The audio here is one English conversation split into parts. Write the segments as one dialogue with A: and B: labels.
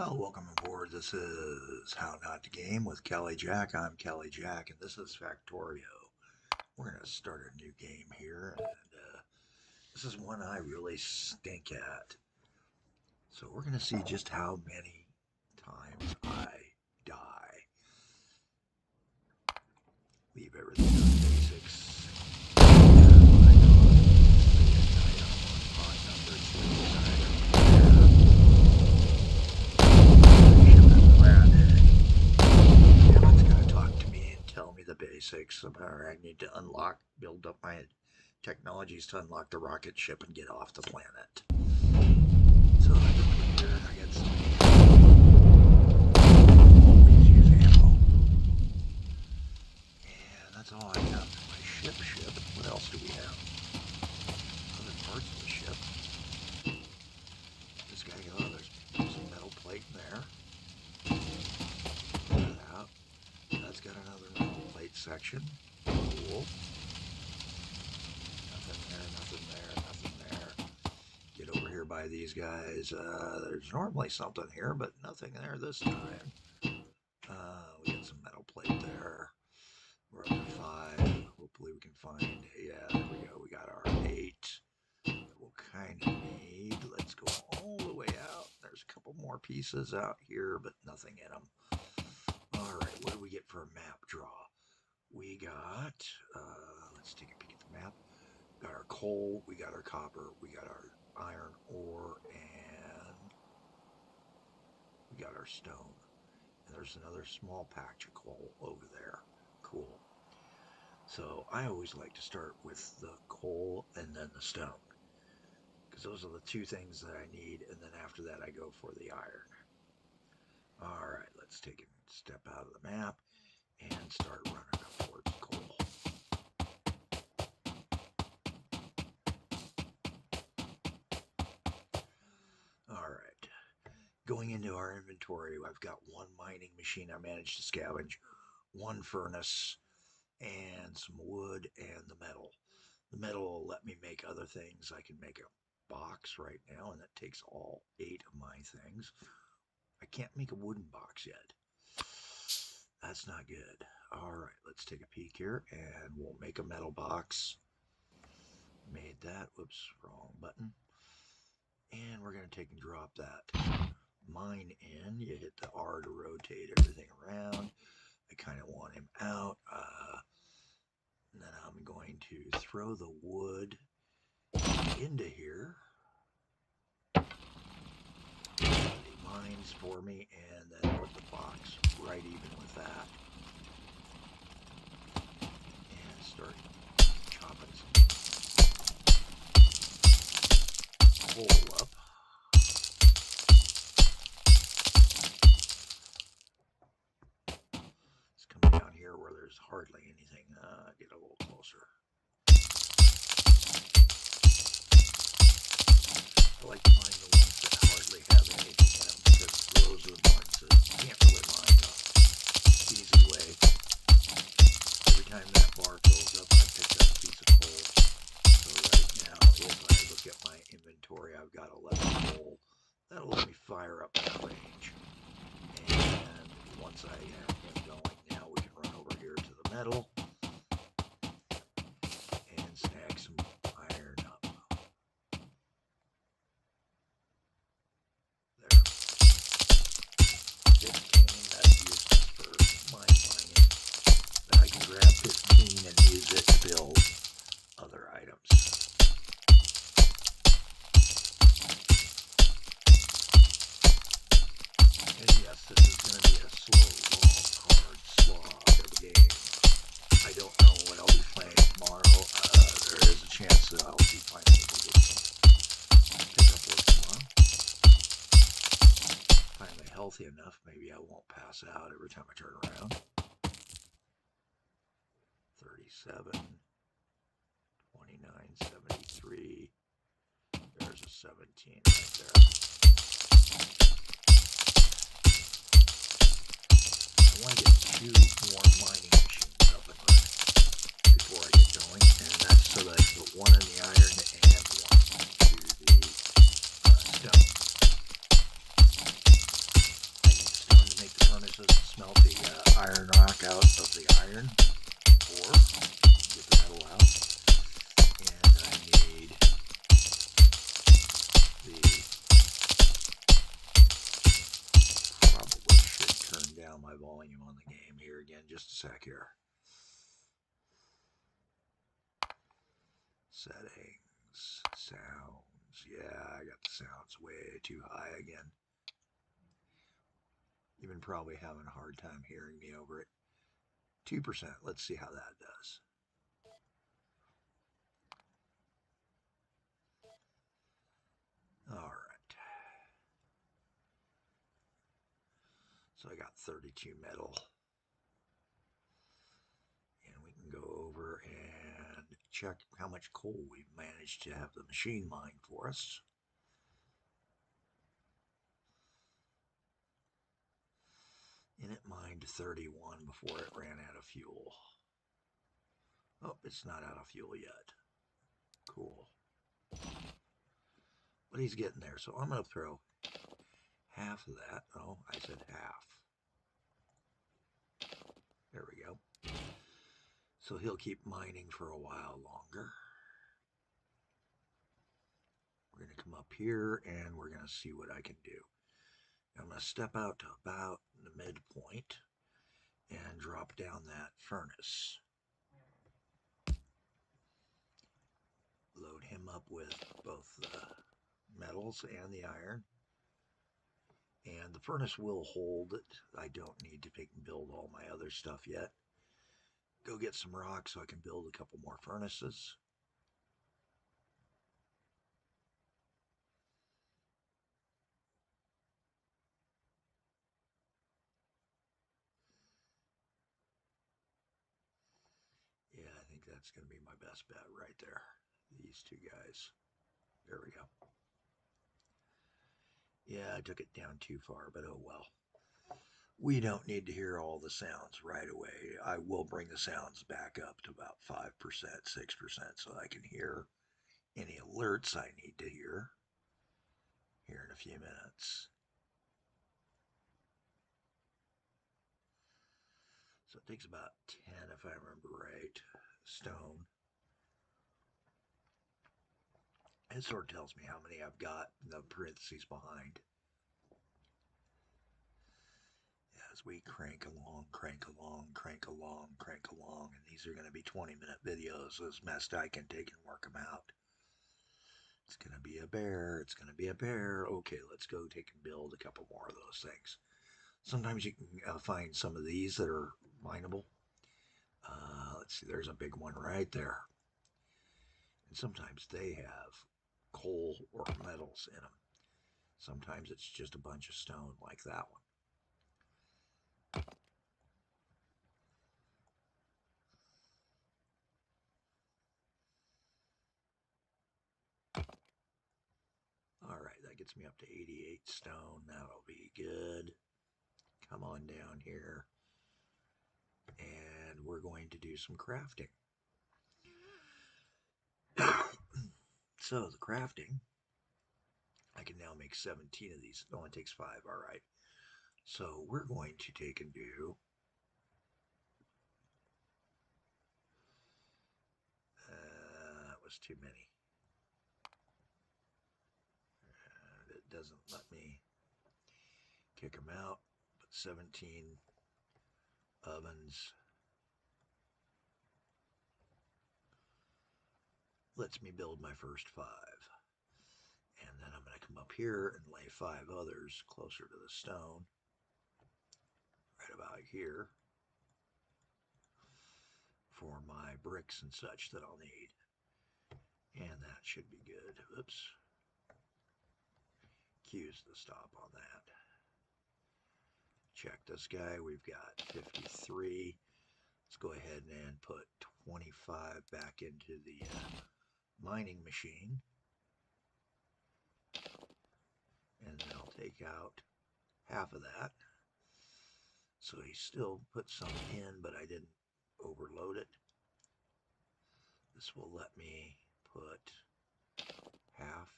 A: Well, welcome aboard. This is How Not to Game with Kelly Jack. I'm Kelly Jack, and this is Factorio. We're going to start a new game here, and this is one I really stink at. So we're going to see just how many times I die. Leave everything on basics. The basics. I need to build up my technologies to unlock the rocket ship and get off the planet. So I put here, I got some. Always use ammo. And that's all I got for my ship. What else do we have? Other parts of the ship. This guy, there's some metal plate in there. Get it out. That's got another metal plate section. Cool. Nothing there. Get over here by these guys. There's normally something here, but nothing there this time. We got some metal plate there. We're up to 5. Hopefully we can find, yeah, there we go. We got our 8 that we'll kind of need. Let's go all the way out. There's a couple more pieces out here, but nothing in them. Alright, what do we get for a map draw? We got, let's take a peek at the map. We got our coal, we got our copper, we got our iron ore, and we got our stone. And there's another small patch of coal over there. Cool. So I always like to start with the coal and then the stone, because those are the two things that I need, and then after that I go for the iron. Alright, let's take a step out of the map and start running up towards coal. Alright, going into our inventory, I've got one mining machine I managed to scavenge, one furnace, and some wood and the metal. The metal will let me make other things. I can make a box right now, and that takes all 8 of my things. I can't make a wooden box yet. That's not good. Alright, let's take a peek here, and we'll make a metal box. Made that. Whoops, wrong button. And we're going to take and drop that mine in. You hit the R to rotate everything around. I kind of want him out. And then I'm going to throw the wood into here. Mines for me, and then put the box right even with that, and start chopping some coal up. Let's come down here where there's hardly anything. Get a little closer. I like to mine the ones that hardly have anything in them, because those are the ones that you can't really mine the easy way. Every time that bar fills up, I pick up a piece of coal. So right now, if I look at my inventory, I've got 11 coal. That'll let me fire up that range. And once I have him going, now we can run over here to the metal and snag some iron up. There. 15, that's useless for mine mining. But I can grab 15 and use it to build other items. And yes, this is going to be a slow, long, hard slog of a game. I don't know what I'll be playing tomorrow. There is a chance that I'll be finally able to get some pickup work tomorrow. Finally healthy enough, maybe I won't pass out every time I turn around. 37, 29, 73. There's a 17 right there. I want to get 2 more mining machines up and running before I get going, and that's so that I can put one in the iron and one to the stone. iron rock out of the iron ore. Get the metal out. And I need probably should turn down my volume on the game here again. Just a sec here. Settings, sounds. Yeah, I got the sounds way too high again. You've been probably having a hard time hearing me over it. 2%. Let's see how that does. All right. So I got 32 metal. And we can go over and check how much coal we've managed to have the machine mine for us. And it mined 31 before it ran out of fuel. Oh, it's not out of fuel yet. Cool. But he's getting there, so I'm going to throw half of that. Oh, I said half. There we go. So he'll keep mining for a while longer. We're going to come up here and we're going to see what I can do. I'm going to step out to about the midpoint and drop down that furnace. Load him up with both the metals and the iron. And the furnace will hold it. I don't need to take and build all my other stuff yet. Go get some rock so I can build a couple more furnaces. Yeah, I think that's going to be my best bet right there. These two guys. There we go. Yeah, I took it down too far, but oh well. We don't need to hear all the sounds right away. I will bring the sounds back up to about 5%, 6% so I can hear any alerts I need to hear here in a few minutes. So it takes about 10, if I remember right, stone. It sort of tells me how many I've got in the parentheses behind. As we crank along, crank along, crank along, crank along, and these are going to be 20-minute videos as best I can take and work them out. It's going to be a bear, it's going to be a bear. Okay, let's go take and build a couple more of those things. Sometimes you can find some of these that are mineable. Let's see, there's a big one right there. And sometimes they have coal or metals in them. Sometimes it's just a bunch of stone like that one. All right, that gets me up to 88 stone. That'll be good. Come on down here. And we're going to do some crafting. So the crafting, I can now make 17 of these. It only takes 5, all right. So we're going to take and do that was too many. It doesn't let me kick them out, but 17 ovens lets me build my first 5. And then I'm going to come up here and lay 5 others closer to the stone, right about here, for my bricks and such that I'll need. And that should be good. Oops. Q's the stop on that. Check this guy. We've got 53. Let's go ahead and put 25 back into the mining machine. And then I'll take out half of that. So he still put some in, but I didn't overload it. This will let me put half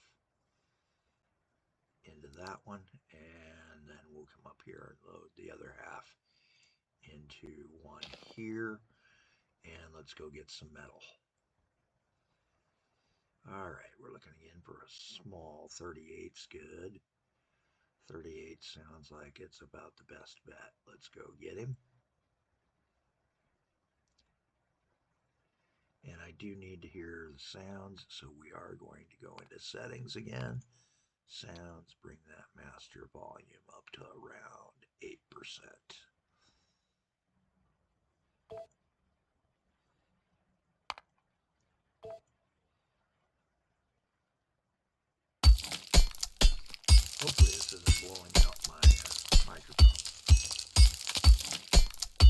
A: into that one, and then we'll come up here and load the other half into one here, and let's go get some metal. All right, we're looking again for a small 38's good. 38 sounds like it's about the best bet. Let's go get him. And I do need to hear the sounds, so we are going to go into settings again. Sounds, bring that master volume up to around 8%. Hopefully this isn't blowing out my microphone. I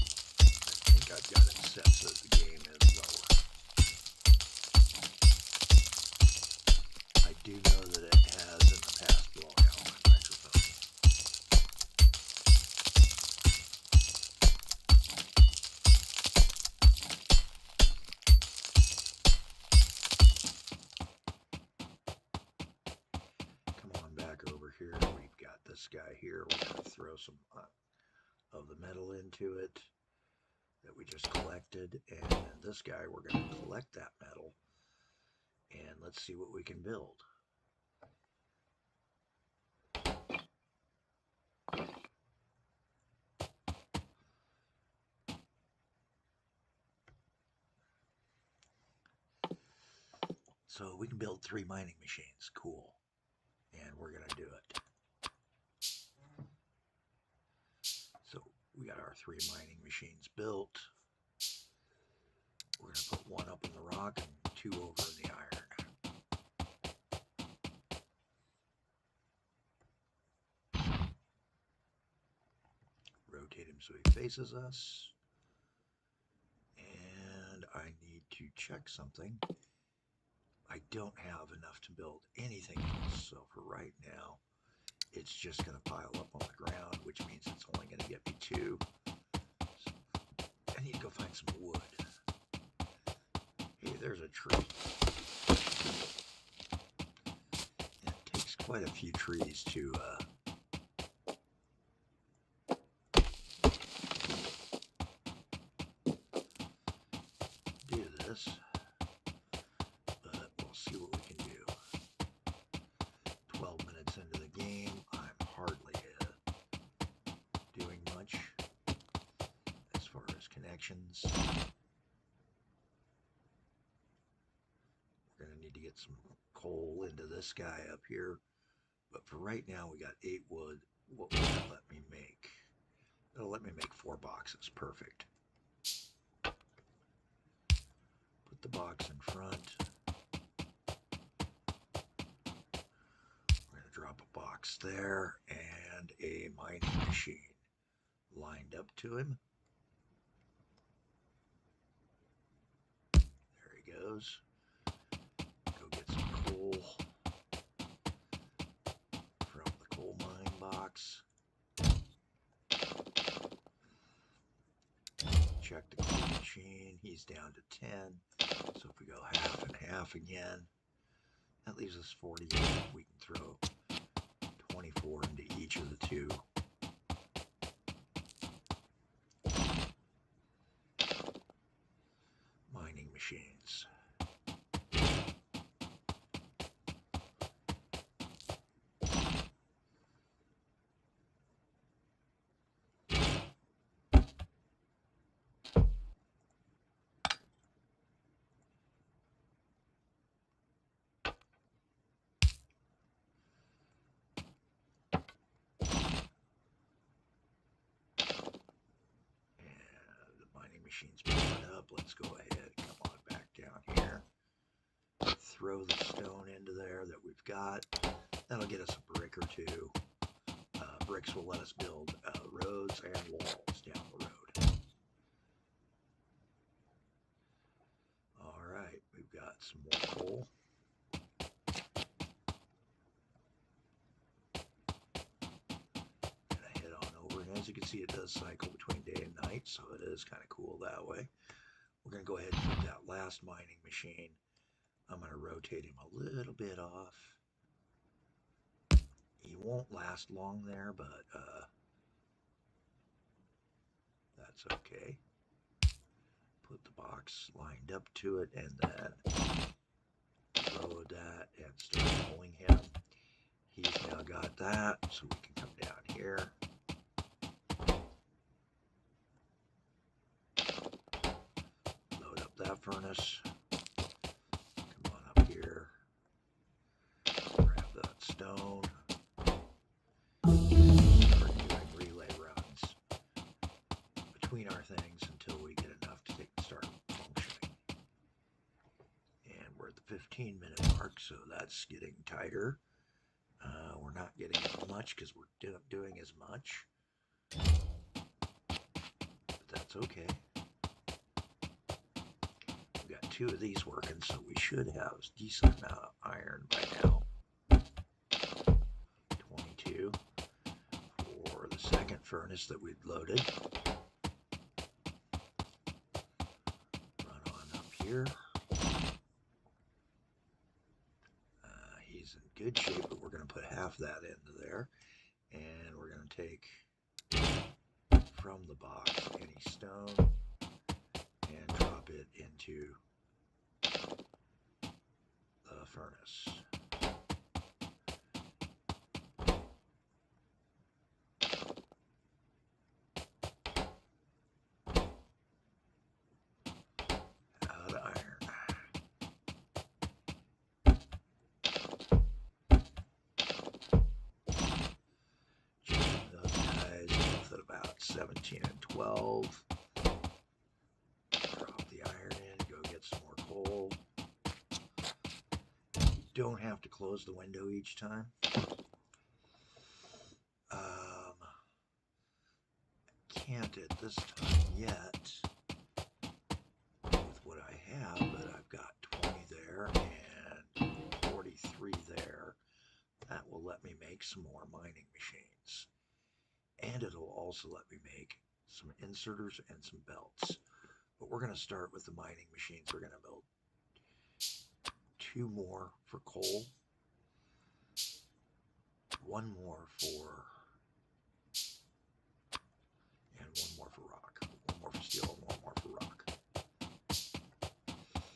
A: think I've got it set so that the game is lower. I do know that it has in the past blown out my microphone. Come on back over here. We've got this guy here. We're going to throw some of the metal into it that we just collected. And this guy, we're going to collect that metal. And let's see what we can build. So we can build 3 mining machines. Cool. And we're going to do it. So we got our 3 mining machines built. We're going to put 1 up in the rock and 2 over in the iron. Rotate him so he faces us. And I need to check something. I don't have enough to build anything else. So for right now, it's just going to pile up on the ground, which means it's only going to get me 2. So I need to go find some wood. Hey, there's a tree. And it takes quite a few trees to do this, but we'll see what we can do. 12 minutes into the game, I'm hardly doing much as far as connections. We're going to need to get some coal into this guy up here, but for right now we got 8 wood. What will that let me make? It'll let me make 4 boxes. Perfect. Put the box in front. We're going to drop a box there and a mining machine lined up to him. There he goes. Go get some coal from the coal mine box. Check the coal machine. He's down to 10. So if we go half and half again, that leaves us 48. We can throw 24 into each of the 2. Mining machines. Machine's powered up. Let's go ahead. Come on back down here. Throw the stone into there that we've got. That'll get us a brick or 2. Bricks will let us build roads and walls down the road. All right, we've got some more coal. Gonna head on over, and as you can see, it does cycle between day and night, so it is kind of cool that way. We're going to go ahead and put that last mining machine. I'm going to rotate him a little bit off. He won't last long there, but That's okay. Put the box lined up to it and then load that and start pulling him. He's now got that, so we can come down here. Load up that furnace. Come on up here. Grab that stone. Start doing relay runs between our things until we get enough to start functioning. And we're at the 15-minute mark, so that's getting tighter. We're not getting as much because we're doing as much. But that's okay. We've got 2 of these working, so we should have a decent amount of iron by now. 22 for the second furnace that we'd loaded. Run on up here. He's in good shape, but we're going to put half that into there. And we're going to take from the box any stone and drop it into the furnace. Out of iron. Those guys both at about 17 and 12. Drop the iron in, go get some more coal. You don't have to close the window each time. Can't at this time yet with what I have, but I've got 20 there and 43 there. That will let me make some more mining machines. And it'll also let me make some inserters and some belts. But we're going to start with the mining machines. We're going to build 2 more for coal, 1 more for, and 1 more for rock, 1 more for steel, and 1 more for rock.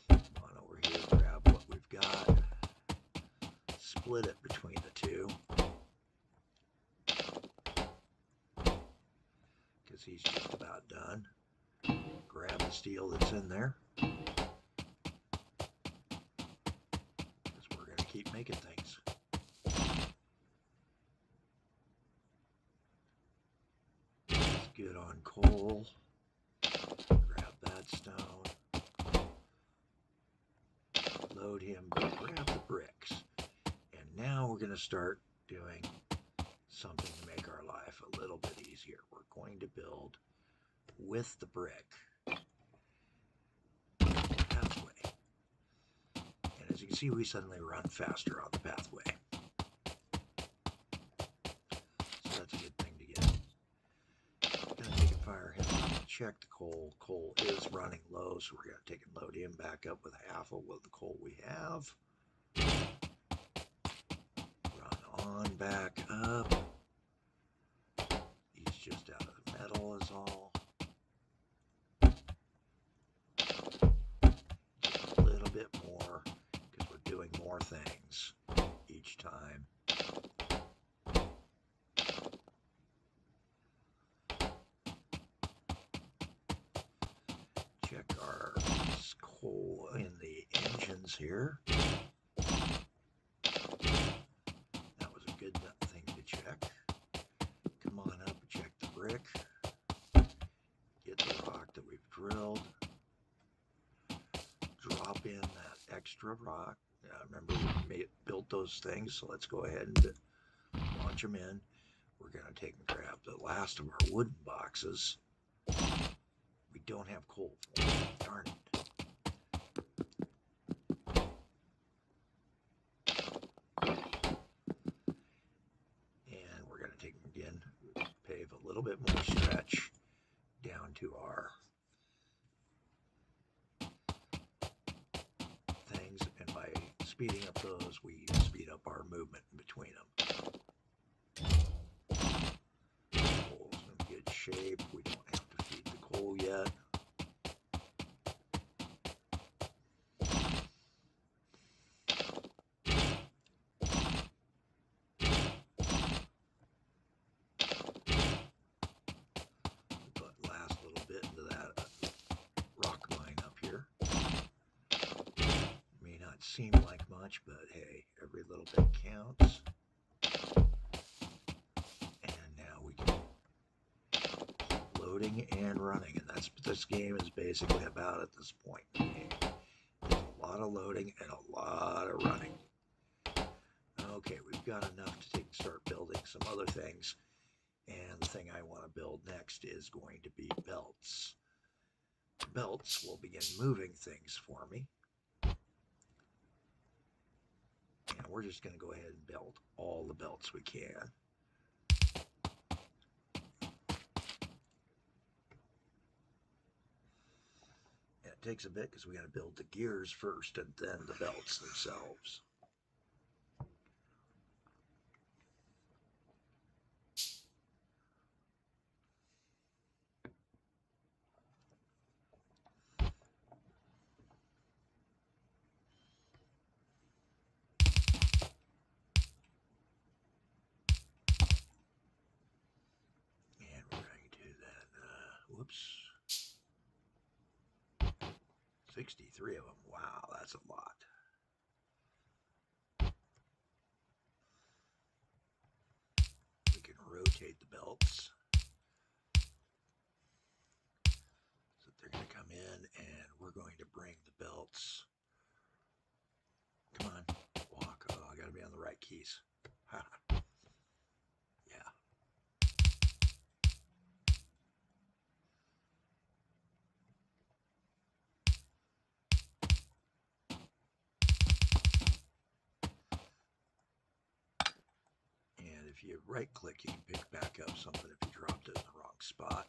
A: Come on over here, grab what we've got, split it between the 2, because he's just about done. Grab the steel that's in there, because we're going to keep making things. It's good on coal. Grab that stone. Load him, grab the bricks. And now we're going to start doing something to make our life a little bit easier. We're going to build with the brick pathway. And as you can see, we suddenly run faster on the pathway. So that's a good thing to get. Gonna take and fire him up, check the coal. Coal is running low, so we're gonna take and load him back up with half of what the coal we have. Run on back up. He's just out of the metal is all. Just a little bit more, because we're doing more things each time. Check our coal in the engines here. That was a good thing to check. Come on up and check the brick. Get the rock that we've drilled. Drop in that extra rock. Remember, we built those things, so let's go ahead and launch them in. We're going to take and grab the last of our wooden boxes. We don't have coal for them. Darn it. And we're going to take, again, pave a little bit more stretch down to our things. And by speeding up those, we speed up our movement in between them. Coal's in good shape. We don't have to feed the seem like much, but hey, every little bit counts. And now we can keep loading and running, and that's what this game is basically about at this point in the game. There's a lot of loading and a lot of running. Okay, we've got enough to start building some other things. And the thing I want to build next is going to be belts. Belts will begin moving things for me. And we're just going to go ahead and build all the belts we can. And it takes a bit because we got to build the gears first and then the belts themselves. And we're going to do that. Whoops. 63 of them. Wow, that's a lot. We can rotate the belts. So they're going to come in and we're going to bring the belts. Come on, walk. Oh, I got to be on the right keys. Yeah. And if you right click, you can pick back up something if you dropped it in the wrong spot.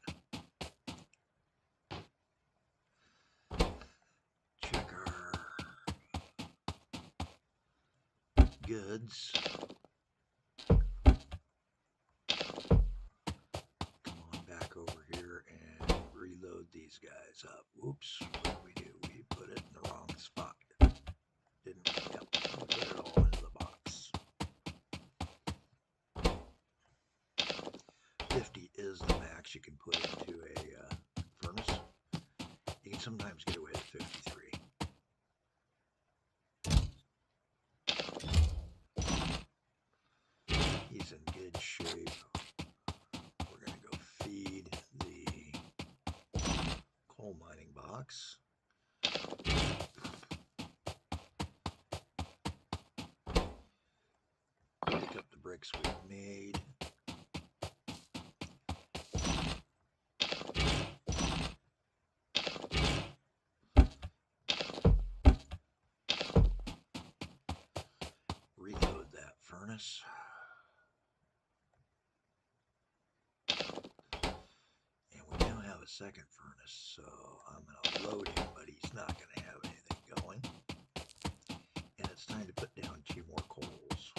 A: Check our goods. Come on back over here and reload these guys up. Whoops, what did we do? We put it in the wrong spot. Didn't we? Yep, we put it all into the box. 50 is the max you can put into a furnace. You can sometimes get away with 53. He's in good shape. We're going to go feed the coal mining box. Pick up the bricks we've made. Reload that furnace. And we now have a second furnace, so I'm going to load him, but he's not going to have anything going. And it's time to put down 2 more coals.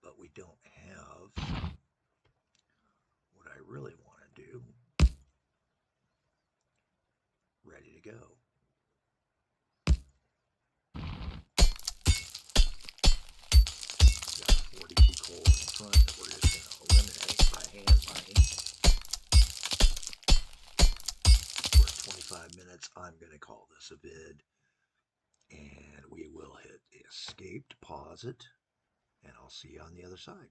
A: But we don't have what I really want to do ready to go. Got 42 coal in front that we're just going to eliminate by hand mining. We're at 25 minutes. I'm going to call this a vid. And we will hit escape, pause it, and I'll see you on the other side.